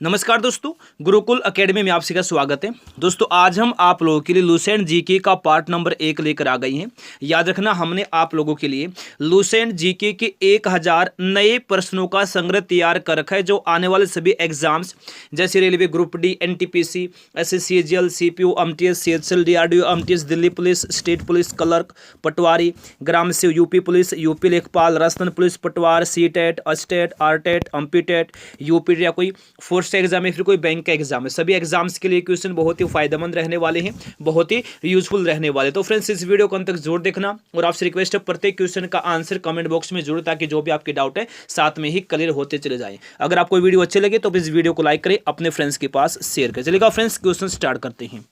नमस्कार दोस्तों, गुरुकुल एकेडमी में आप सभी का स्वागत है। दोस्तों आज हम आप लोगों के लिए लुसेंट जीके का पार्ट नंबर 1 लेकर आ गए हैं। याद रखना, हमने आप लोगों के लिए लुसेंट जीके के 1000 नए प्रश्नों का संग्रह तैयार कर रखा है, जो आने वाले सभी एग्जाम्स जैसे railway group D, NTPC, SSCGL, CPO, MTS, CHL, DRDO, MTS, Delhi police, state police, clerk, patwari, ग्राम सेवक, यूपी पुलिस, यूपी लेखपाल, राजस्थान पुलिस पटवार, सीटेट, अस्टेट, आरटेट, एमपीटेट, यूपी या कोई फोर्स एग्जाम है, फिर कोई बैंक का एग्जाम है, सभी एग्जाम्स के लिए क्वेश्चन बहुत ही फायदेमंद रहने वाले हैं, बहुत ही यूजफुल रहने वाले। तो फ्रेंड्स इस वीडियो को अंत तक जरूर देखना और आपसे रिक्वेस्ट है प्रत्येक क्वेश्चन का आंसर कमेंट बॉक्स में जरूर, ताकि जो भी आपके डाउट है साथ में ही क्लियर होते चले जाएं। अगर आपको वीडियो अच्छे लगे तो इस वीडियो को लाइक करें, अपने फ्रेंड्स के पास शेयर करें। चलिएगा फ्रेंड्स, क्वेश्चन स्टार्ट करते हैं।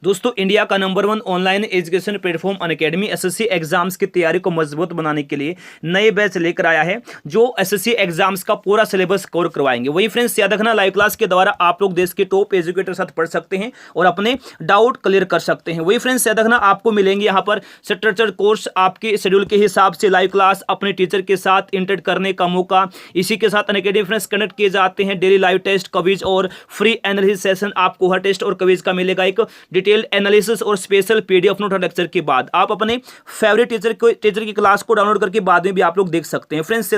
दोस्तों इंडिया का number 1 online education platform Unacademy SSC exams की तैयारी को मजबूत बनाने के लिए नए बैच लेकर आया है, जो एसएससी एग्जाम्स का पूरा सिलेबस कवर करवाएंगे। वही फ्रेंड्स याद रखना, लाइव क्लास के द्वारा आप लोग देश के टॉप एजुकेटर के साथ पढ़ सकते हैं और अपने डाउट क्लियर कर सकते हैं। वही फ्रेंड्स याद रखना, आपको मिलेंगे यहाँ पर स्ट्रक्चर कोर्स, आपके शेड्यूल के हिसाब से लाइव क्लास अपने टीचर के साथ इंटरेक्ट करने का मौका। इसी के साथ अनअकैडमी फ्रेंड्स कनेक्ट किए जाते हैं, डेली लाइव टेस्ट, क्विज और फ्री एनालिसिस सेशन। आपको हर टेस्ट और क्विज का मिलेगा एक डिटेल एनालिसिस और स्पेशल पीडीएफ नोट लेक्चर के बाद। आप अपने फेवरेट टीचर की क्लास को डाउनलोड करके बाद में भी आप लोग देख सकते हैं। फ्रेंड्स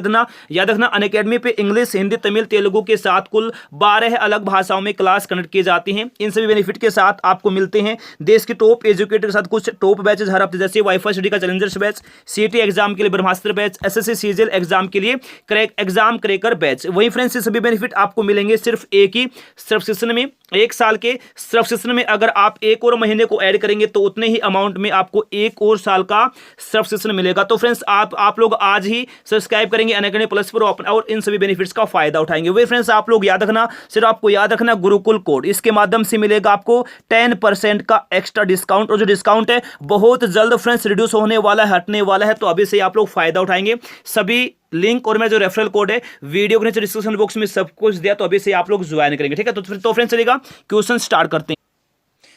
याद रखना, अनअकैडमी पे इंग्लिश, हिंदी, तमिल, तेलुगु के साथ कुल 12 अलग भाषाओं में क्लास कंडक्ट की जाती हैं। इन सभी बेनिफिट के साथ आपको मिलते हैं देश के टॉप एजुकेटर के साथ कुछ टॉप बैचेस हर हफ्ते, जैसे वाईफाई स्टडी का चैलेंजर्स बैच, सीटी एग्जाम के लिए ब्रह्मास्त्र बैच, एसएससी सीजीएल एग्जाम के लिए एग्जाम क्रैकर बैच। वही फ्रेंड्स ये सभी बेनिफिट आपको मिलेंगे सिर्फ एक ही सब्सक्रिप्शन में। 1 साल के सब्सक्रिप्शन में अगर आप एक और महीने को ऐड करेंगे तो उतने ही अमाउंट में आपको 1 और साल का सब्सक्रिप्शन मिलेगा। तो फ्रेंड्स आप लोग आज ही सब्सक्राइब करेंगे अनअकैडमी प्लस पर और इन सभी बेनिफिट्स का फायदा उठाएंगे। वे फ्रेंड्स आप लोग याद रखना, सिर्फ आपको याद रखना गुरुकुल कोड, इसके माध्यम से मिलेगा आपको 10% का एक्स्ट्रा डिस्काउंट। और जो डिस्काउंट है बहुत जल्द फ्रेंड्स रिड्यूस होने वाला है, हटने वाला है, तो अभी से आप लोग फायदा उठाएंगे। सभी लिंक और मेरा जो रेफरल कोड है वीडियो के नीचे डिस्क्रिप्शन बॉक्स में सब कुछ दिया, तो अभी से आप लोग ज्वाइन करेंगे। ठीक है, तो फ्रेंड्स चलेगा क्वेश्चन स्टार्ट करते हैं।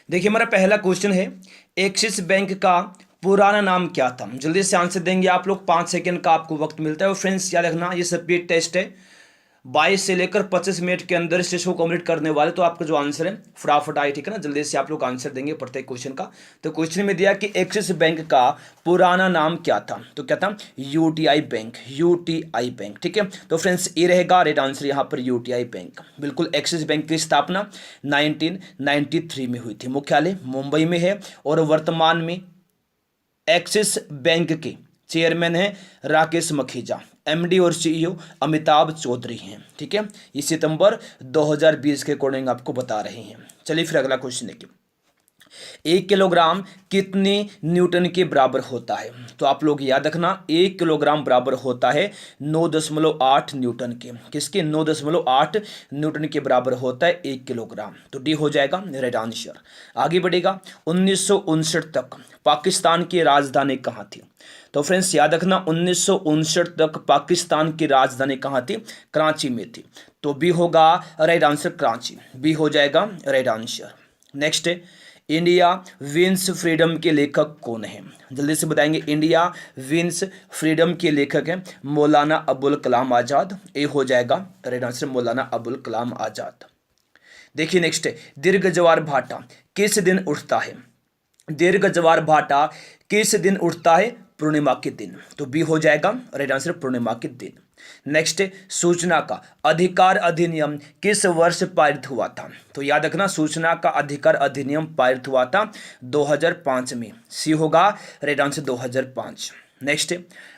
देखिए हमारा पहला क्वेश्चन है, एक्सिस बैंक का पुराना नाम क्या था? जल्दी से आंसर देंगे आप लोग, 5 सेकंड का आपको वक्त मिलता है। और फ्रेंड्स याद रखना, ये स्पीड टेस्ट है, 22 से लेकर 25 मिनट के अंदर इस टेस्ट को कंप्लीट करने वाले, तो आपका जो आंसर है फटाफट आए। ठीक है ना, जल्दी से आप लोग आंसर देंगे प्रत्येक क्वेश्चन का। तो क्वेश्चन में दिया कि एक्सिस बैंक का पुराना नाम क्या था, तो क्या था? UTI bank, UTI bank. ठीक है, तो फ्रेंड्स ये रहेगा राइट आंसर यहाँ पर, यूटीआई बैंक। बिल्कुल, एक्सिस बैंक की स्थापना 1993 में हुई थी, मुख्यालय मुंबई में है और वर्तमान में एक्सिस बैंक के चेयरमैन हैं राकेश मखीजा, एमडी और सीईओ अमिताभ चौधरी हैं। ठीक है, ये सितंबर 2020 के अकॉर्डिंग आपको बता रहे हैं। चलिए फिर अगला क्वेश्चन देखिए, 1 किलोग्राम कितने न्यूटन के बराबर होता है? तो आप लोग याद रखना, 1 किलोग्राम बराबर होता है 9.8 न्यूटन के। किसके? 9.8 न्यूटन के बराबर होता है 1 किलोग्राम। तो डी हो जाएगा राइट आंसर। आगे बढ़ेगा, 1959 तक पाकिस्तान की राजधानी कहाँ थी? तो फ्रेंड्स याद रखना, 1959 तक पाकिस्तान की राजधानी कहाँ थी? कराची में थी। तो बी होगा राइट आंसर, कराची। बी हो जाएगा राइट आंसर। नेक्स्ट है, इंडिया विंस फ्रीडम के लेखक कौन है? जल्दी से बताएंगे। इंडिया विंस फ्रीडम के लेखक हैं मौलाना अबुल कलाम आज़ाद। ए हो जाएगा राइट आंसर, मौलाना अबुल कलाम आज़ाद। देखिए नेक्स्ट है, दीर्घ ज्वार भाटा किस दिन उठता है? दीर्घ ज्वार भाटा किस दिन उठता है? पूर्णिमा के दिन। तो बी हो जाएगा राइट आंसर, पूर्णिमा के दिन। नेक्स्ट, सूचना का अधिकार अधिनियम किस वर्ष पारित हुआ था? तो याद रखना, सूचना का अधिकार अधिनियम पारित हुआ था 2005 में। सी होगा right answer, 2005। Next,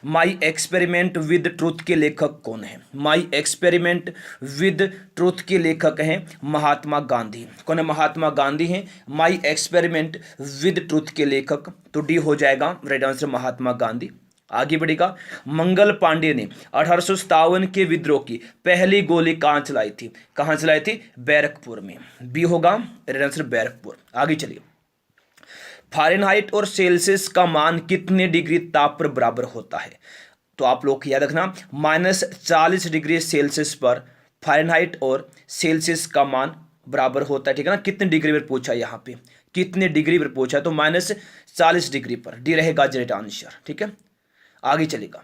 my experiment with truth के लेखक कौन है? माई एक्सपेरिमेंट विद ट्रूथ के लेखक हैं महात्मा गांधी। कौन है? महात्मा गांधी हैं माई एक्सपेरिमेंट विद ट्रूथ के लेखक। तो डी हो जाएगा राइट आंसर, महात्मा गांधी। आगे बढ़ेगा, मंगल पांडे ने 1857 के विद्रोह की पहली गोली कहाँ चलाई थी? कहाँ चलाई थी? बैरकपुर में। बी होगा राइट आंसर, बैरकपुर। आगे चलिए, फ़ारेनहाइट और सेल्सियस का मान कितने डिग्री ताप पर बराबर होता है? तो आप लोग याद रखना, -40 डिग्री सेल्सियस पर फ़ारेनहाइट और सेल्सियस का मान बराबर होता है। ठीक है ना, कितने डिग्री पर पूछा है यहाँ पे, कितने डिग्री पर पूछा है? तो -40 डिग्री पर। डी रहेगा राइट आंसर। ठीक है, आगे चलेगा,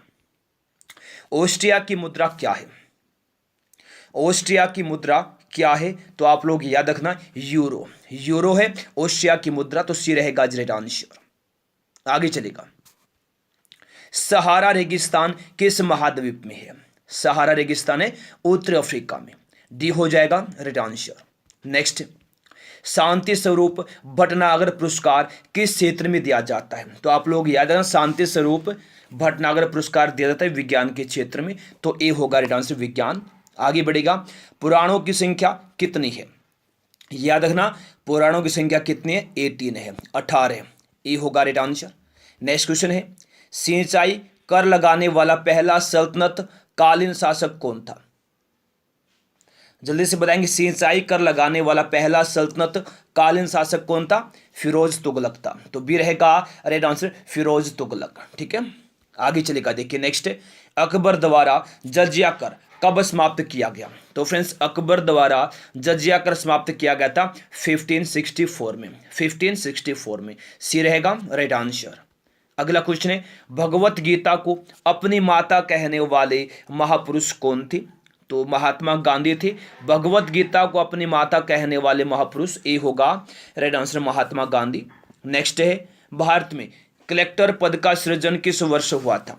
ऑस्ट्रिया की मुद्रा क्या है? ऑस्ट्रिया की मुद्रा क्या है? तो आप लोग याद रखना यूरो, यूरो है ऑस्ट्रिया की मुद्रा, तो सी रहेगा राइट आंसर। आगे चलेगा, सहारा रेगिस्तान किस महाद्वीप में है? सहारा रेगिस्तान है उत्तरी अफ्रीका में, डी हो जाएगा right answer. Next, Shanti Swarup Bhatnagar पुरस्कार किस क्षेत्र में दिया जाता है? तो आप लोग याद रखना शांति स्वरूप भटनागर पुरस्कार दिया जाता है विज्ञान के क्षेत्र में, तो ए होगा राइट आंसर विज्ञान। आगे बढ़ेगा, पुराणों की संख्या कितनी है? याद रखना पुराणों की संख्या कितनी है? 18 है, 18, ए होगा राइट आंसर। नेक्स्ट क्वेश्चन है, सिंचाई कर लगाने वाला पहला सल्तनत कालीन शासक कौन था? जल्दी से बताएंगे, सिंचाई कर लगाने वाला पहला सल्तनत कालीन शासक कौन था? फिरोज तुगलक था, तो बी रहेगा राइट आंसर फिरोज तुगलक। ठीक है, आगे चलेगा, देखिए नेक्स्ट, अकबर द्वारा जजिया कर कब समाप्त किया गया? तो फ्रेंड्स अकबर द्वारा जजिया कर समाप्त किया गया था 1564 में, 1564 में, सी रहेगा राइट आंसर। अगला क्वेश्चन है, भगवत गीता को अपनी माता कहने वाले महापुरुष कौन थे? तो महात्मा गांधी थे भगवत गीता को अपनी माता कहने वाले महापुरुष, ए होगा right answer Mahatma Gandhi. Next है, भारत में कलेक्टर पद का सृजन किस वर्ष हुआ था?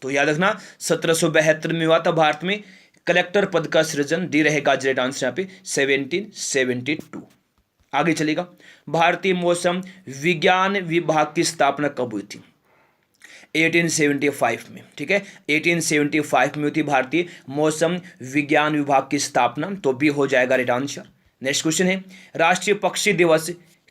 तो याद रखना 1772 में हुआ था भारत में कलेक्टर पद का सृजन, डी रहेगा राइट आंसर यहाँ पे 1772। आगे चलेगा, भारतीय मौसम विज्ञान विभाग की स्थापना कब हुई थी? 1875 में। ठीक है, 1875 में हुई थी भारतीय मौसम विज्ञान विभाग की स्थापना, तो बी हो जाएगा राइट आंसर। नेक्स्ट क्वेश्चन है, राष्ट्रीय पक्षी दिवस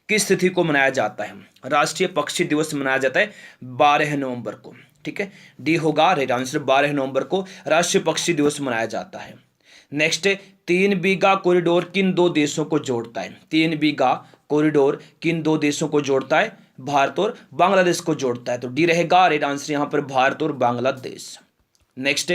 किस तिथि को मनाया जाता है? राष्ट्रीय पक्षी दिवस मनाया जाता है 12 नवंबर को। ठीक है, डी होगा राइट आंसर, 12 नवंबर को राष्ट्रीय पक्षी दिवस मनाया जाता है। नेक्स्ट, 3 बीघा कॉरिडोर किन दो देशों को जोड़ता है? 3 बीघा कॉरिडोर किन दो देशों को जोड़ता है? भारत और बांग्लादेश को जोड़ता है, तो डी रहेगा राइट आंसर यहाँ पर भारत और बांग्लादेश। नेक्स्ट,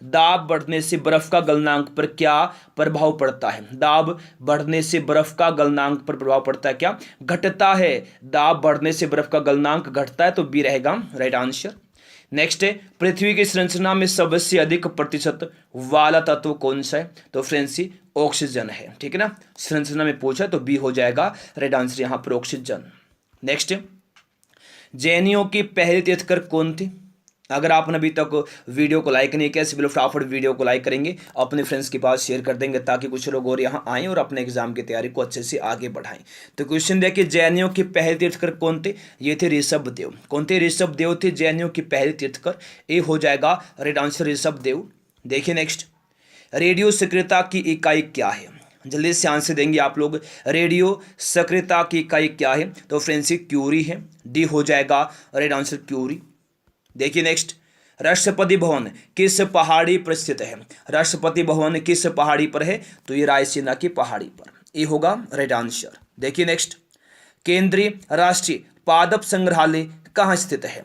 दाब बढ़ने से बर्फ का गलनांक पर क्या प्रभाव पड़ता है? दाब बढ़ने से बर्फ का गलनांक पर प्रभाव पड़ता है क्या? घटता है, दाब बढ़ने से बर्फ का गलनांक घटता है, तो बी रहेगा राइट आंसर। नेक्स्ट है, पृथ्वी की संरचना में सबसे अधिक प्रतिशत वाला तत्व कौन सा है? तो फ्रेंड्स ऑक्सीजन है। ठीक है ना, संरचना में पूछा तो बी हो जाएगा राइट आंसर यहाँ पर ऑक्सीजन। नेक्स्ट, जैनियों की पहली तीर्थकर कौन थी? अगर आपने अभी तक वीडियो को लाइक नहीं किया, सिर्फ फटाफट वीडियो को लाइक करेंगे, अपने फ्रेंड्स के पास शेयर कर देंगे, ताकि कुछ लोग और यहाँ आएँ और अपने एग्जाम की तैयारी को अच्छे से आगे बढ़ाएं। तो क्वेश्चन देखिए, जैनियों के पहले तीर्थकर कौन थे? ये थे ऋषभ देव। कौन थे? ऋषभ देव थे जैनियों की पहले तीर्थकर, ए हो जाएगा राइट आंसर ऋषभ देव। देखिए नेक्स्ट, रेडियो सक्रियता की इकाई क्या है? जल्दी से आंसर देंगे आप लोग, रेडियो सक्रियता की इकाई क्या है? तो फ्रेंड्स क्यूरी है, डी हो जाएगा राइट आंसर क्यूरी। देखिए नेक्स्ट, राष्ट्रपति भवन किस पहाड़ी पर स्थित है? राष्ट्रपति भवन किस पहाड़ी पर है? तो ये रायसीना की पहाड़ी पर, ये होगा राइट आंसर। देखिए नेक्स्ट, केंद्रीय राष्ट्रीय पादप संग्रहालय कहाँ स्थित है?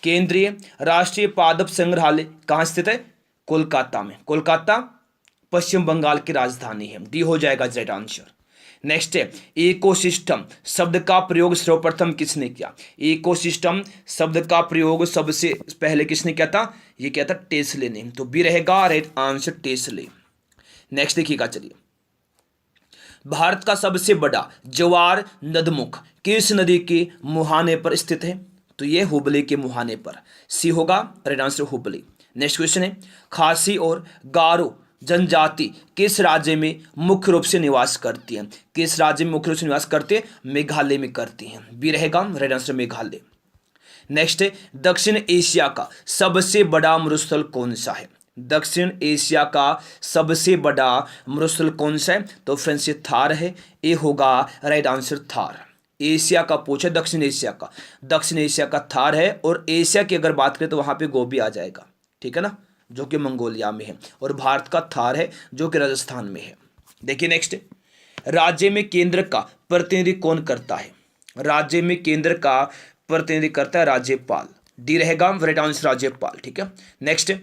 केंद्रीय राष्ट्रीय पादप संग्रहालय कहाँ स्थित है? कोलकाता में। कोलकाता पश्चिम बंगाल की राजधानी है, डी हो जाएगा राइट आंसर। नेक्स्ट है, इकोसिस्टम शब्द का प्रयोग सर्वप्रथम किसने किया? इकोसिस्टम शब्द का प्रयोग सबसे पहले किसने किया था? ये क्या था? टेस्ले ने, तो बी रहेगा राइट आंसर टेस्ले। नेक्स्ट देखिएगा, चलिए, भारत का सबसे बड़ा ज्वार नदमुख किस नदी के मुहाने पर स्थित है? तो ये हुबली के मुहाने पर, सी होगा right answer Hubli. Next question है, खासी और गारो जनजाति किस राज्य में मुख्य रूप से निवास करती है? किस राज्य में मुख्य रूप से निवास करती है? मेघालय में करती हैं, बी रहेगा राइट आंसर मेघालय। नेक्स्ट है, दक्षिण एशिया का सबसे बड़ा मरुस्थल कौन सा है? दक्षिण एशिया का सबसे बड़ा मरुस्थल कौन सा है? तो फ्रेंड्स ये थार है, ए होगा राइट आंसर थार। एशिया का पूछा, दक्षिण एशिया का, दक्षिण एशिया का थार है, और एशिया की अगर बात करें तो वहां पे गोबी आ जाएगा, ठीक है ना, जो कि मंगोलिया में है, और भारत का थार है जो कि राजस्थान में है। देखिए नेक्स्ट, राज्य में केंद्र का प्रतिनिधि कौन करता है? राज्य में केंद्र का प्रतिनिधि करता है राज्यपाल, डी रहेगा राइट आंसर राज्यपाल। ठीक है, नेक्स्ट,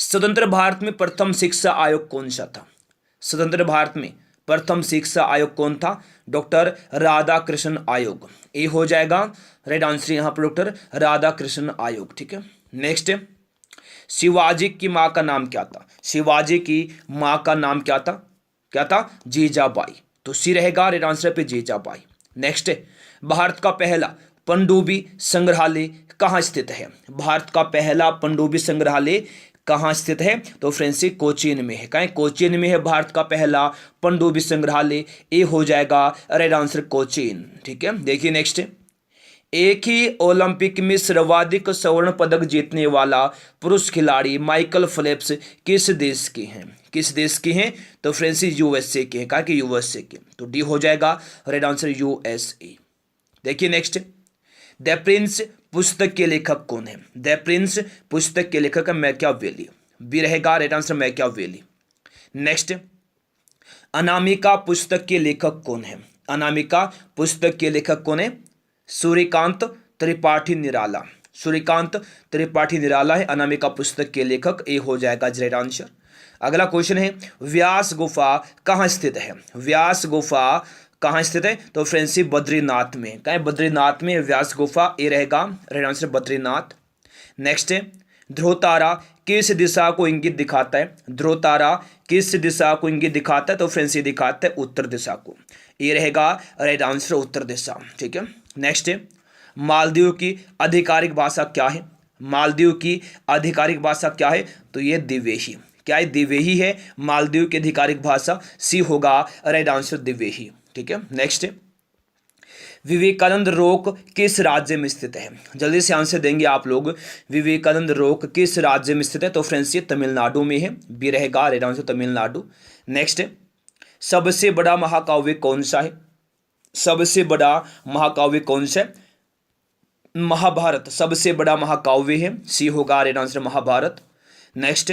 स्वतंत्र भारत में प्रथम शिक्षा आयोग कौन सा था? स्वतंत्र भारत में प्रथम शिक्षा आयोग कौन था? डॉक्टर राधाकृष्ण आयोग, ए हो जाएगा राइट आंसर यहाँ पर डॉक्टर राधाकृष्ण आयोग। ठीक है, नेक्स्ट, शिवाजी की माँ का नाम क्या था? शिवाजी की माँ का नाम क्या था? क्या था? जीजाबाई। तो सी रहेगा राइट आंसर पे जीजाबाई। नेक्स्ट है, भारत का पहला पनडुब्बी संग्रहालय कहाँ स्थित है? भारत का पहला पनडुब्बी संग्रहालय कहाँ स्थित है? तो फ्रेंड्स ये कोचीन में है। कहीं कोचीन में है भारत का पहला पनडुब्बी संग्रहालय। ए हो जाएगा राइट आंसर कोचीन। ठीक है, देखिए नेक्स्ट, एक ही ओलंपिक में सर्वाधिक स्वर्ण पदक जीतने वाला पुरुष खिलाड़ी माइकल फेल्प्स किस देश के हैं? किस देश के हैं? तो फ्रेंड्स यूएसए के हैं। कहा कि यूएसए के, तो डी हो जाएगा राइट आंसर यूएसए। देखिए नेक्स्ट, द प्रिंस पुस्तक के लेखक कौन है? द प्रिंस पुस्तक के लेखक है मैकियावेली। बी रहेगा right answer Machiavelli. Next, Anamika पुस्तक के लेखक कौन है? अनामिका पुस्तक के लेखक कौन है? सूर्यकांत त्रिपाठी निराला। सूर्यकांत त्रिपाठी निराला है अनामिका पुस्तक के लेखक। ए हो जाएगा राइट आंसर। अगला क्वेश्चन है, व्यास गुफा कहाँ स्थित है? व्यास गुफा कहाँ स्थित है? तो फ्रेंड्स बद्रीनाथ में। कहाँ? बद्रीनाथ में व्यास गुफा। ए रहेगा राइट आंसर बद्रीनाथ। नेक्स्ट है, ध्रुव तारा किस दिशा को इंगित दिखाता है? ध्रुव तारा किस दिशा को इंगित दिखाता है? तो फ्रेंड्स ये दिखाता है उत्तर दिशा को। ये रहेगा राइट आंसर उत्तर दिशा। ठीक है, नेक्स्ट है, मालदीव की आधिकारिक भाषा क्या है? मालदीव की आधिकारिक भाषा क्या है? तो ये दिवेही। क्या है? दिवेही है मालदीव की आधिकारिक भाषा। सी होगा राइट आंसर दिवेही। ठीक है, नेक्स्ट, विवेकानंद रोक किस राज्य में स्थित है? जल्दी से आंसर देंगे आप लोग। विवेकानंद रोक किस राज्य में स्थित है? तो फ्रेंड्स ये तमिलनाडु में है। बी रहेगा राइट आंसर तमिलनाडु। नेक्स्ट, सबसे बड़ा महाकाव्य कौन सा है? सबसे बड़ा महाकाव्य कौन सा है? महाभारत सबसे बड़ा महाकाव्य है। सी होगा राइट आंसर महाभारत। नेक्स्ट,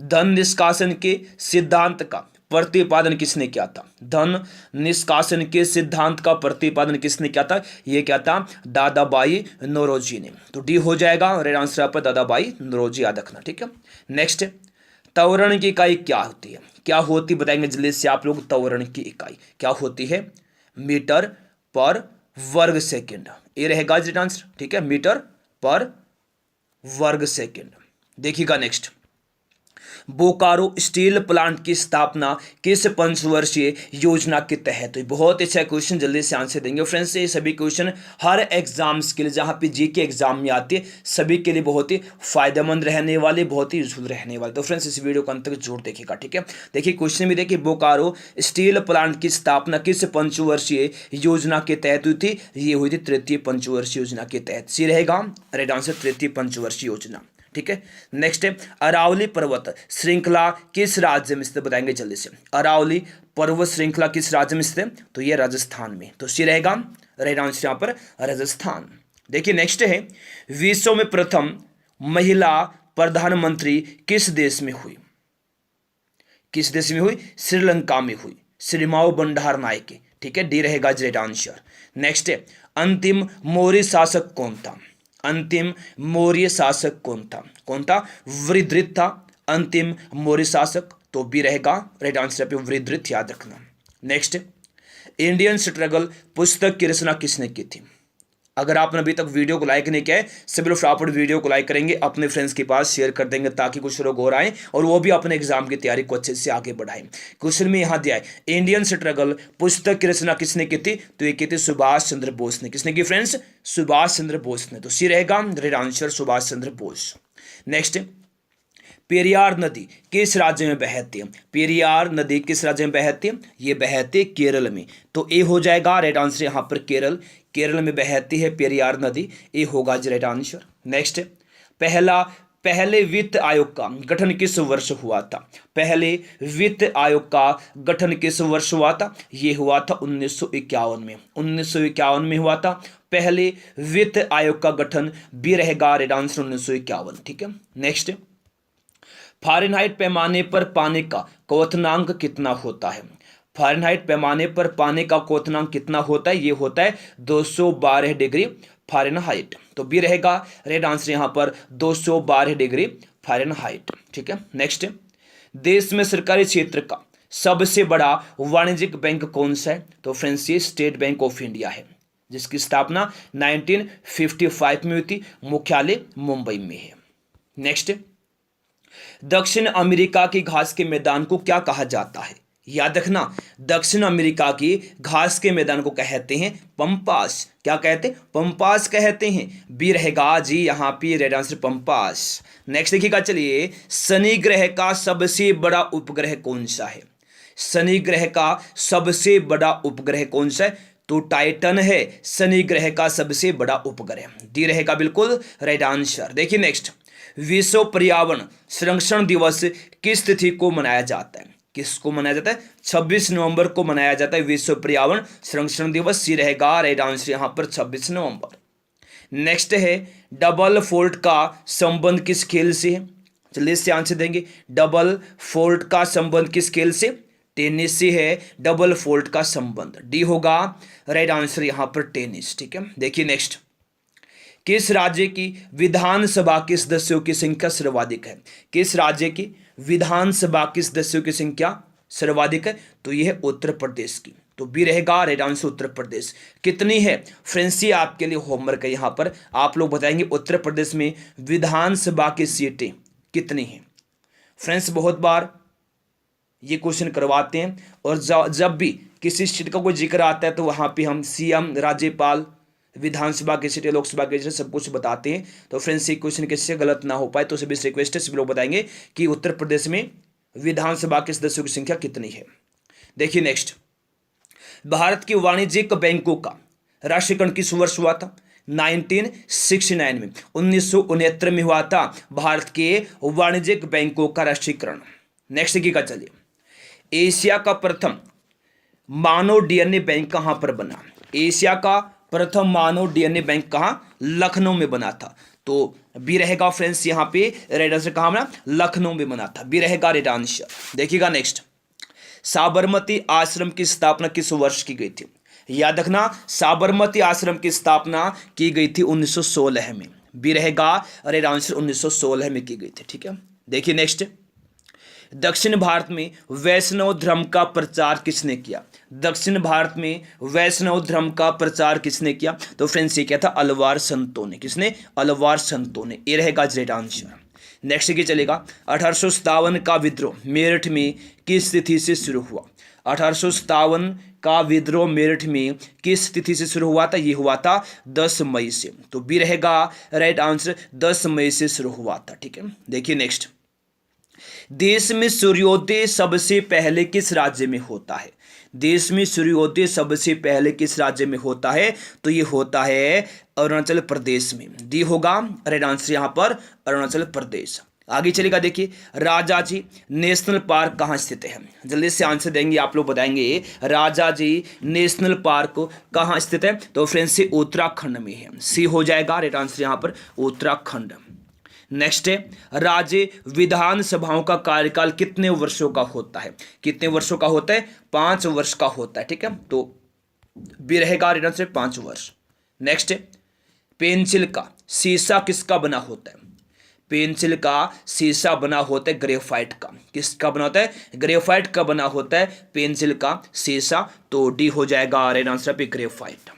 धन निष्कासन के सिद्धांत का प्रतिपादन किसने किया था? धन निष्कासन के सिद्धांत का प्रतिपादन किसने किया था? यह क्या था? दादाबाई नौरोजी ने। तो डी हो जाएगा राइट आंसर पर दादाबाई नौरोजी, याद रखना। ठीक है, नेक्स्ट, त्वरण की इकाई क्या होती है? क्या होती बताएंगे जल्दी से आप लोग। त्वरण की इकाई क्या होती है? मीटर पर वर्ग सेकेंड। ये रहेगा राइट आंसर। ठीक है, मीटर पर वर्ग सेकेंड। देखिएगा नेक्स्ट, बोकारो स्टील प्लांट की स्थापना किस पंचवर्षीय योजना के तहत हुई? बहुत अच्छा क्वेश्चन, जल्दी से आंसर देंगे फ्रेंड्स। ये सभी क्वेश्चन हर एग्जाम्स के लिए, जहां पे जीके एग्जाम में आती है, सभी के लिए बहुत ही फायदेमंद रहने वाले, बहुत ही यूजफुल रहने वाले। तो फ्रेंड्स इस वीडियो को अंत तक जरूर देखिएगा। ठीक है, देखिए क्वेश्चन में देखिए, बोकारो स्टील प्लांट की स्थापना किस पंचवर्षीय योजना के तहत हुई थी? ये हुई थी तृतीय पंचवर्षीय योजना के तहत। सी रहेगा राइट आंसर तृतीय पंचवर्षीय योजना। ठीक है, नेक्स्ट है, अरावली पर्वत श्रृंखला किस राज्य में स्थित? बताएंगे जल्दी से। अरावली पर्वत श्रृंखला किस राज्य में स्थित है? तो ये राजस्थान में। तो सी रहेगा राइट आंसर यहाँ पर राजस्थान। देखिए नेक्स्ट है, विश्व में प्रथम महिला प्रधानमंत्री किस देश में हुई? किस देश में हुई? श्रीलंका में हुई। श्रीमाओ बंडार नायके। ठीक है, डी रहेगा राइट आंसर। नेक्स्ट है, अंतिम मौर्य शासक कौन था? अंतिम मौर्य शासक कौन था? कौन था? वृद्धृत था अंतिम मौर्य शासक। तो बी रहेगा राइट आंसर पे वृद्धृत, याद रखना। नेक्स्ट, इंडियन स्ट्रगल पुस्तक की रचना किसने की थी? अगर आपने अभी तक वीडियो को लाइक नहीं किया है, सभी लोग फटाफट वीडियो को लाइक करेंगे, अपने फ्रेंड्स के पास शेयर कर देंगे, ताकि कुछ लोग और आए और वो भी अपने एग्जाम की तैयारी को अच्छे से आगे बढ़ाएं। क्वेश्चन में यहाँ दिया है, इंडियन स्ट्रगल पुस्तक की रचना किसने की थी? तो ये की थी सुभाष चंद्र बोस ने। किसने की फ्रेंड्स? सुभाष चंद्र बोस ने। तो सी रहेगा right answer Subhash Chandra Bose. Next, Periyar नदी किस राज्य में बहती है? पेरियार नदी किस राज्य में बहती है? ये बहती है केरल में। तो ए हो जाएगा राइट आंसर यहाँ पर केरल। केरल में बहती है पेरियार नदी। ए होगा राइट आंसर। नेक्स्ट, पहले वित्त आयोग का गठन किस वर्ष हुआ था? पहले वित्त आयोग का गठन किस वर्ष हुआ था? ये हुआ था 1951 में। 1951 में हुआ था पहले वित्त आयोग का गठन। बी रहेगा राइट आंसर 1951। ठीक है, नेक्स्ट, फ़ारेनहाइट पैमाने पर पानी का क्वथनांक कितना होता है? फ़ारेनहाइट पैमाने पर पानी का क्वथनांक कितना होता है? ये होता है 212 डिग्री फ़ारेनहाइट। तो बी रहेगा राइट आंसर यहाँ पर 212 डिग्री फ़ारेनहाइट। ठीक है, नेक्स्ट, देश में सरकारी क्षेत्र का सबसे बड़ा वाणिज्यिक बैंक कौन सा है? तो फ्रेंड्स ये स्टेट बैंक ऑफ इंडिया है, जिसकी स्थापना 1955 में हुई थी। मुख्यालय मुंबई में है। नेक्स्ट, दक्षिण अमेरिका की घास के मैदान को क्या कहा जाता है? याद रखना, दक्षिण अमेरिका की घास के मैदान को कहते हैं पंपास। क्या कहते हैं? पंपास कहते हैं। बी रहेगा जी यहाँ पे रेड आंसर पंपास। नेक्स्ट देखिएगा, चलिए, शनि ग्रह का सबसे बड़ा उपग्रह कौन सा है? शनि ग्रह का सबसे बड़ा उपग्रह कौन सा है? तो टाइटन है शनि ग्रह का सबसे बड़ा उपग्रह। डी रहेगा बिल्कुल राइट आंसर। देखिए नेक्स्ट, विश्व पर्यावरण संरक्षण दिवस किस तिथि को मनाया जाता है? किसको मनाया जाता है? 26 नवंबर को मनाया जाता है विश्व पर्यावरण संरक्षण दिवस। सी रहेगा राइट आंसर यहाँ पर 26 नवंबर। नेक्स्ट है, डबल फोल्ट का संबंध किस खेल से है? चलिए इससे आंसर देंगे। डबल फोल्ट का संबंध किस खेल से? टेनिस से है डबल फोल्ट का संबंध। डी होगा राइट आंसर यहाँ पर टेनिस। ठीक है, देखिए नेक्स्ट, किस राज्य की विधानसभा के सदस्यों की संख्या सर्वाधिक है? किस राज्य की विधानसभा के सदस्यों की संख्या सर्वाधिक है? तो यह है उत्तर प्रदेश की। तो बी रहेगा राइट आंसर उत्तर प्रदेश। कितनी है फ्रेंड्स? ये आपके लिए होमवर्क है, यहाँ पर आप लोग बताएंगे उत्तर प्रदेश में विधानसभा की सीटें कितनी हैं। फ्रेंड्स बहुत बार ये क्वेश्चन करवाते हैं और जब भी किसी सीट का कोई जिक्र आता है तो वहाँ पे हम सीएम, राज्यपाल, विधानसभा की सीटें, लोकसभा की सीटें सब कुछ बताते हैं। तो फ्रेंड्स ये क्वेश्चन किससे गलत ना हो पाए तो सभी से रिक्वेस्ट है, सभी लोग बताएंगे कि उत्तर प्रदेश में विधानसभा के सदस्यों की संख्या कितनी है। देखिए नेक्स्ट, भारत की वाणिज्यिक बैंकों का राष्ट्रीयकरण किस वर्ष हुआ था? 1969 में, 1969 में हुआ था भारत के वाणिज्यिक बैंकों का राष्ट्रीयकरण। नेक्स्ट की का चलिए, एशिया का प्रथम मानव डीएनए बैंक कहां पर बना? एशिया का प्रथम मानव डीएनए बैंक कहां? लखनऊ में बना था। तो बी रहेगा फ्रेंड्स यहाँ पे राइट आंसर कहां बना? लखनऊ में बना था। बी रहेगा राइट आंसर। देखिएगा नेक्स्ट, साबरमती आश्रम की स्थापना किस वर्ष की गई थी? याद रखना, साबरमती आश्रम की स्थापना की गई थी 1916 में। बी रहेगा राइट आंसर 1916 में की गई थी। ठीक है, देखिए नेक्स्ट, दक्षिण भारत में वैष्णव धर्म का प्रचार किसने किया? दक्षिण भारत में वैष्णव धर्म का प्रचार किसने किया? तो फ्रेंड्स ये क्या था? अलवार संतों ने। किसने? अलवार संतों ने। ये रहेगा राइट आंसर। नेक्स्ट की चलेगा, 1857 का विद्रोह मेरठ में किस तिथि से शुरू हुआ? 1857 का विद्रोह मेरठ में किस तिथि से शुरू हुआ था? ये हुआ था 10 मई से। तो बी रहेगा राइट आंसर 10 मई से शुरू हुआ था। ठीक है, देखिए नेक्स्ट, देश में सूर्योदय सबसे पहले किस राज्य में होता है? देश में सूर्योदय सबसे पहले किस राज्य में होता है? तो ये होता है अरुणाचल प्रदेश में। डी होगा राइट आंसर यहाँ पर अरुणाचल प्रदेश। आगे चलेगा, देखिए, राजाजी नेशनल पार्क कहाँ स्थित है? जल्दी से आंसर देंगे आप लोग, बताएंगे राजाजी नेशनल पार्क कहाँ स्थित है? तो फ्रेंड्स ये उत्तराखंड में है। सी हो जाएगा राइट आंसर यहाँ पर उत्तराखंड। नेक्स्ट है, राज्य विधानसभाओं का कार्यकाल कितने वर्षों का होता है? कितने वर्षों का होता है? 5 वर्ष का होता है। ठीक है, तो बी रहेगा राइट आंसर 5 वर्ष। नेक्स्ट है, पेंसिल का शीशा किसका बना होता है? पेंसिल का शीशा बना होता है ग्रेफाइट का। किसका बना होता है? ग्रेफाइट का बना होता है पेंसिल का शीशा। तो डी हो जाएगा राइट आंसर पे ग्रेफाइट।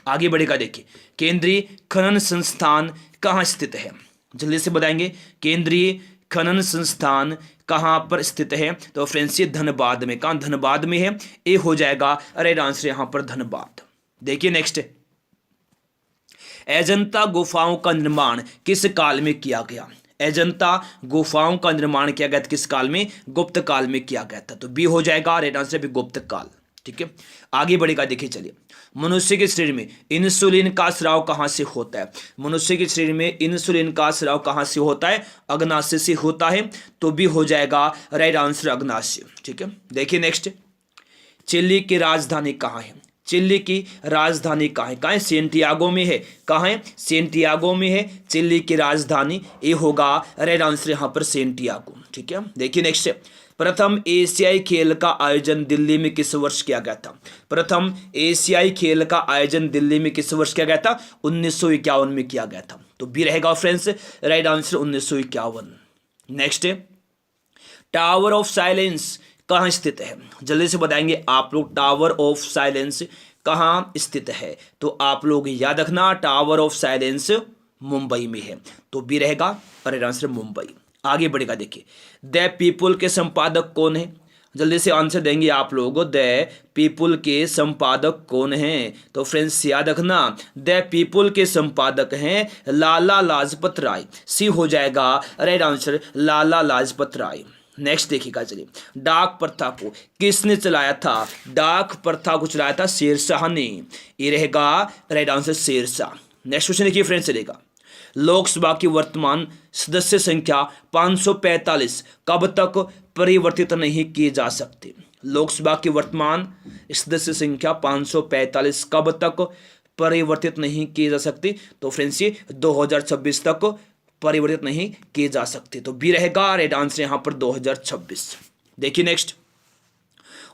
आगे बढ़ेगा, देखिए, केंद्रीय खनन संस्थान कहाँ स्थित है? जल्दी से बताएंगे, केंद्रीय खनन संस्थान कहाँ पर स्थित है? तो फ्रेंड्स ये धनबाद में। कहाँ? धनबाद में है। ए हो जाएगा राइट आंसर यहाँ पर धनबाद। देखिए नेक्स्ट, अजंता गुफाओं का निर्माण किस काल में किया गया? अजंता गुफाओं का निर्माण किया गया था किस काल में? गुप्त काल में किया गया था। तो बी हो जाएगा राइट आंसर भी गुप्त काल। ठीक है, आगे बढ़ेगा, देखिए चलिए, मनुष्य के शरीर में इंसुलिन का स्राव कहाँ से होता है? मनुष्य के शरीर में इंसुलिन का स्राव कहाँ से होता है? अग्नाशय से होता है। तो भी हो जाएगा राइट आंसर अग्नाशय। ठीक है, देखिए नेक्स्ट, चिली की राजधानी कहाँ है? चिली की राजधानी कहाँ है? कहाँ है? सेंटियागो में है। कहाँ है? सेंटियागो में है चिली की राजधानी। ये होगा राइट आंसर यहाँ पर सेंटियागो। ठीक है, देखिए नेक्स्ट, प्रथम एशियाई खेल का आयोजन दिल्ली में किस वर्ष किया गया था? प्रथम एशियाई खेल का आयोजन दिल्ली में किस वर्ष किया गया था? 1951 में किया गया था। तो बी रहेगा friends right answer 1951। Next, tower of silence कहाँ स्थित है? जल्दी से बताएंगे आप लोग, टावर ऑफ साइलेंस कहाँ स्थित है? तो आप लोग याद रखना, टावर ऑफ साइलेंस मुंबई में है, तो बी रहेगा राइट आंसर मुंबई। आगे बढ़ेगा, देखिए द पीपुल के संपादक कौन है, जल्दी से आंसर देंगे आप लोग। द पीपुल के संपादक कौन हैं, तो फ्रेंड्स याद रखना द पीपुल के संपादक हैं लाला लाजपत राय। सी हो जाएगा right answer Lala Lajpat Rai. Next देखिएगा, चलिए डाक प्रथा को किसने चलाया था, डाक प्रथा को चलाया था शेरशाह ने, ये रहेगा right answer Shershah. Next question देखिए फ्रेंड्स, चलेगा लोकसभा की वर्तमान सदस्य संख्या 545 कब तक परिवर्तित नहीं की जा सकती। लोकसभा की वर्तमान सदस्य संख्या 545 कब तक परिवर्तित नहीं की जा सकती, तो फ्रेंड्स ये 2026 तक परिवर्तित नहीं की जा सकती, तो बी रहेगा राइट आंसर यहाँ पर 2026। देखिए नेक्स्ट,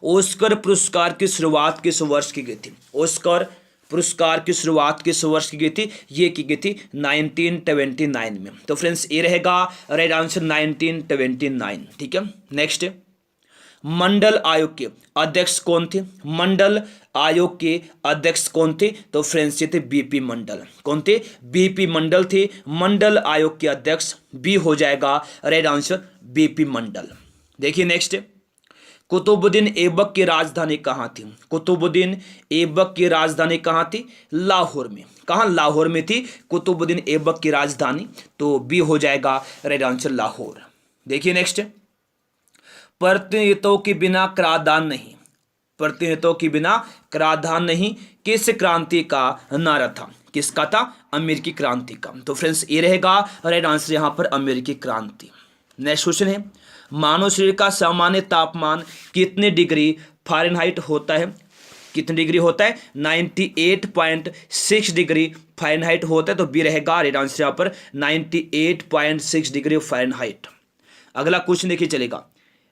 ऑस्कर पुरस्कार की शुरुआत किस वर्ष की गई थी, ऑस्कर पुरस्कार की शुरुआत किस वर्ष की गई थी, ये की गई थी 1929 में, तो फ्रेंड्स ये रहेगा राइट आंसर 1929। ठीक है, नेक्स्ट मंडल आयोग के अध्यक्ष कौन थे, मंडल आयोग के अध्यक्ष कौन थे, तो फ्रेंड्स ये थे बीपी मंडल। कौन थे, बीपी मंडल थे मंडल आयोग के अध्यक्ष, बी हो जाएगा राइट आंसर बीपी मंडल। देखिए नेक्स्ट, कुतुबुद्दीन ऐबक की राजधानी कहाँ थी, कुतुबुद्दीन ऐबक की राजधानी कहाँ थी, लाहौर में। कहाँ, लाहौर में थी कुतुबुद्दीन ऐबक की राजधानी, तो बी हो जाएगा राइट आंसर लाहौर। देखिए नेक्स्ट, प्रतिनिधित्व के बिना कराधान नहीं, प्रतिनिधित्व के बिना कराधान नहीं किस क्रांति का नारा था, किसका था, अमेरिकी क्रांति का, तो फ्रेंड्स ये रहेगा राइट आंसर यहाँ पर अमेरिकी क्रांति। नेक्स्ट क्वेश्चन है, मानव शरीर का सामान्य तापमान कितने डिग्री फ़ारेनहाइट होता है, कितने डिग्री होता है, 98.6 डिग्री फ़ारेनहाइट होता है, तो बी रहेगा राइट आंसर यहाँ पर 98.6 डिग्री फ़ारेनहाइट। अगला क्वेश्चन देखिए चलेगा,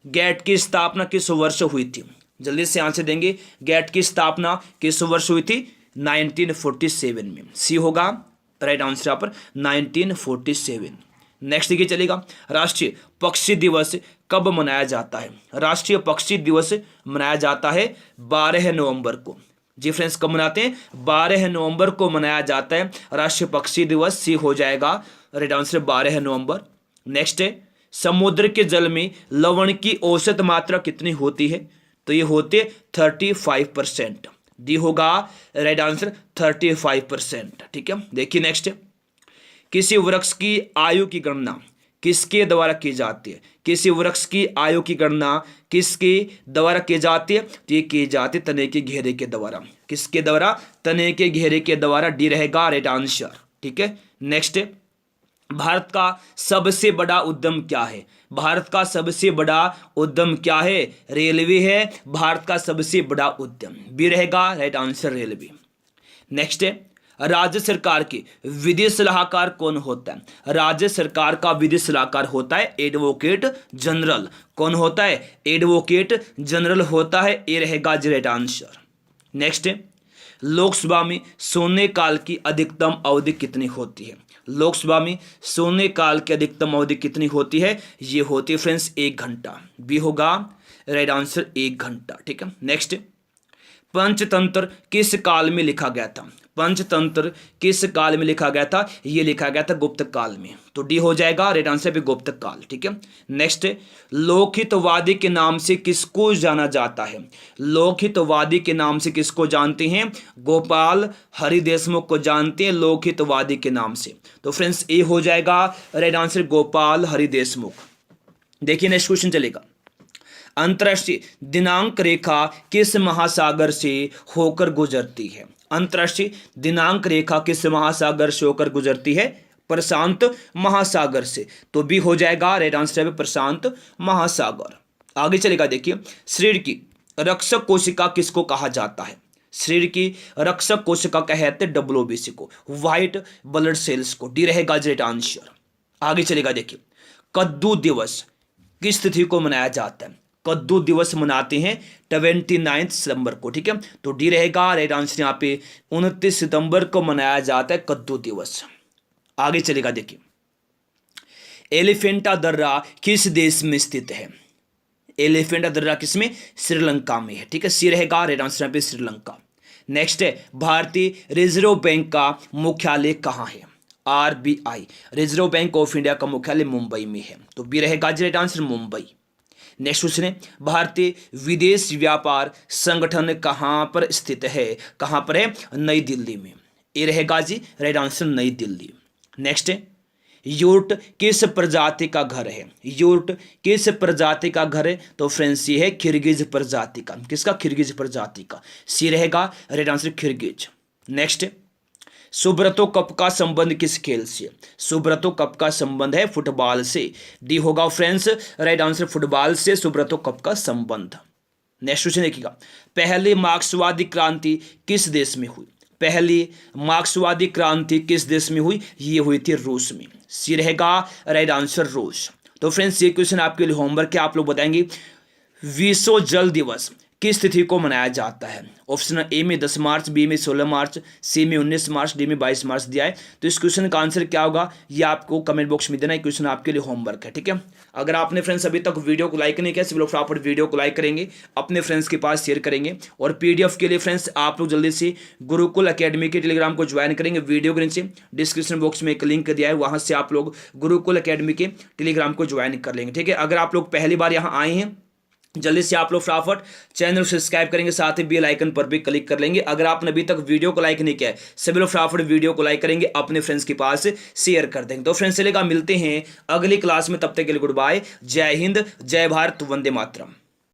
गैट की स्थापना किस वर्ष हुई थी, जल्दी से आंसर देंगे, गैट की स्थापना किस वर्ष हुई थी, 1947 में, सी होगा राइट आंसर यहाँ पर 1947। नेक्स्ट देखिए चलेगा, राष्ट्रीय पक्षी दिवस कब मनाया जाता है, राष्ट्रीय पक्षी दिवस मनाया जाता है 12 नवंबर को। जी फ्रेंड्स, कब मनाते हैं, 12 नवंबर को मनाया जाता है राष्ट्रीय पक्षी दिवस, सी हो जाएगा राइट आंसर 12 नवंबर। नेक्स्ट है, समुद्र के जल में लवण की औसत मात्रा कितनी होती है, तो ये होते 35%, डी होगा राइट आंसर 35%। ठीक है, देखिए नेक्स्ट, किसी वृक्ष की आयु की गणना किसके द्वारा की जाती है, किसी वृक्ष की आयु की गणना किसके द्वारा की जाती है, तो ये की जाती है तने के घेरे के द्वारा, किसके द्वारा, तने के घेरे के द्वारा, डी रहेगा राइट आंसर। ठीक है, नेक्स्ट, भारत का सबसे बड़ा उद्यम क्या है, भारत का सबसे बड़ा उद्यम क्या है, रेलवे है भारत का सबसे बड़ा उद्यम, बी रहेगा राइट आंसर रेलवे। नेक्स्ट है, राज्य सरकार के विधि सलाहकार कौन होता है, राज्य सरकार का विधि सलाहकार होता है एडवोकेट जनरल। कौन होता है, एडवोकेट जनरल होता है, ये रहेगा राइट आंसर। नेक्स्ट, लोकसभा में शून्यकाल की अधिकतम अवधि कितनी होती है, लोकसभा में शून्यकाल की अधिकतम अवधि कितनी होती है, ये होती है फ्रेंड्स 1 घंटा, बी होगा राइट आंसर 1 घंटा। ठीक है, नेक्स्ट, पंचतंत्र किस काल में लिखा गया था, पंचतंत्र किस काल में लिखा गया था, ये लिखा गया था गुप्त काल में, तो डी हो जाएगा राइट आंसर भी गुप्त काल। ठीक है, नेक्स्ट, लोकहितवादी के नाम से किसको जाना जाता है, लोकहितवादी के नाम से किसको जानते हैं, गोपाल हरि देशमुख को जानते हैं लोकहितवादी के नाम से, तो फ्रेंड्स ये हो जाएगा राइट आंसर गोपाल हरि देशमुख। देखिए नेक्स्ट क्वेश्चन चलेगा, अंतर्राष्ट्रीय दिनांक रेखा किस महासागर से होकर गुजरती है, अंतर्राष्ट्रीय दिनांक रेखा किस महासागर से होकर गुजरती है, प्रशांत महासागर से, तो भी हो जाएगा राइट आंसर प्रशांत महासागर। आगे चलेगा, देखिए शरीर की रक्षक कोशिका किसको कहा जाता है, शरीर की रक्षक कोशिका कहते हैं WBC को, व्हाइट ब्लड सेल्स को, डी रहेगा राइट आंसर। आगे चलेगा, देखिए कद्दू दिवस किस तिथि को मनाया जाता है, कद्दू दिवस मनाते हैं 29 सितंबर को। ठीक है, तो डी रहेगा राइट आंसर यहाँ पे 29 सितंबर को मनाया जाता है कद्दू दिवस। आगे चलेगा, देखिए एलिफेंटा दर्रा किस देश में स्थित है, एलिफेंटा दर्रा किस में, श्रीलंका में है। ठीक है, सी रहेगा राइट आंसर यहाँ पे श्रीलंका। नेक्स्ट है, भारतीय रिजर्व बैंक का मुख्यालय कहाँ है, RBI reserve bank of India का मुख्यालय मुंबई में है। तो बी रहेगा right answer Mumbai. Next question है भारतीय विदेश व्यापार संगठन कहाँ पर स्थित है? कहाँ पर है? नई दिल्ली में। ए रहेगा जी राइट आंसर नई दिल्ली। नेक्स्ट है यूर्ट किस प्रजाति का घर है? यूर्ट किस प्रजाति का घर है? तो फ्रेंड्स ये है किर्गिज प्रजाति का। किसका? किर्गिज प्रजाति का। सी रहेगा right answer Kyrgyz. Next Subroto cup का संबंध किस खेल से? सुब्रतो कप का संबंध है फुटबॉल से। डी होगा फ्रेंड्स राइट आंसर फुटबॉल से सुब्रतो कप का संबंध। नेक्स्ट क्वेश्चन देखिएगा पहली मार्क्सवादी क्रांति किस देश में हुई? पहली मार्क्सवादी क्रांति किस देश में हुई? ये हुई थी रूस में। सी रहेगा राइट आंसर रूस। तो फ्रेंड्स ये क्वेश्चन आपके लिए होमवर्क है, आप लोग बताएंगे विश्व जल दिवस किस तिथि को मनाया जाता है? ऑप्शन ए में 10 मार्च, बी में 16 मार्च, सी में 19 मार्च, डी में 22 मार्च दिया है। तो इस क्वेश्चन का आंसर क्या होगा ये आपको कमेंट बॉक्स में देना है। क्वेश्चन आपके लिए होमवर्क है, ठीक है। अगर आपने फ्रेंड्स अभी तक वीडियो को लाइक नहीं किया सभी लोग फटाफट वीडियो को लाइक करेंगे, अपने फ्रेंड्स के पास शेयर करेंगे। और पीडीएफ के लिए फ्रेंड्स आप लोग जल्दी से गुरुकुल अकेडमी के टेलीग्राम को ज्वाइन करेंगे। वीडियो के नीचे डिस्क्रिप्शन बॉक्स में एक लिंक दिया है, वहां से आप लोग गुरुकुल अकेडमी के टेलीग्राम को ज्वाइन कर लेंगे, ठीक है। अगर आप लोग पहली बार यहाँ आए हैं जल्दी से आप लोग फटाफट चैनल सब्सक्राइब करेंगे, साथ ही बेल आइकन पर भी क्लिक कर लेंगे। अगर आपने अभी तक वीडियो को लाइक नहीं किया है सभी लोग फटाफट वीडियो को लाइक करेंगे, अपने फ्रेंड्स के पास शेयर कर देंगे। तो फ्रेंड्स चलेगा मिलते हैं अगली क्लास में, तब तक के लिए गुड बाय, जय हिंद, जय भारत, वंदे मातरम।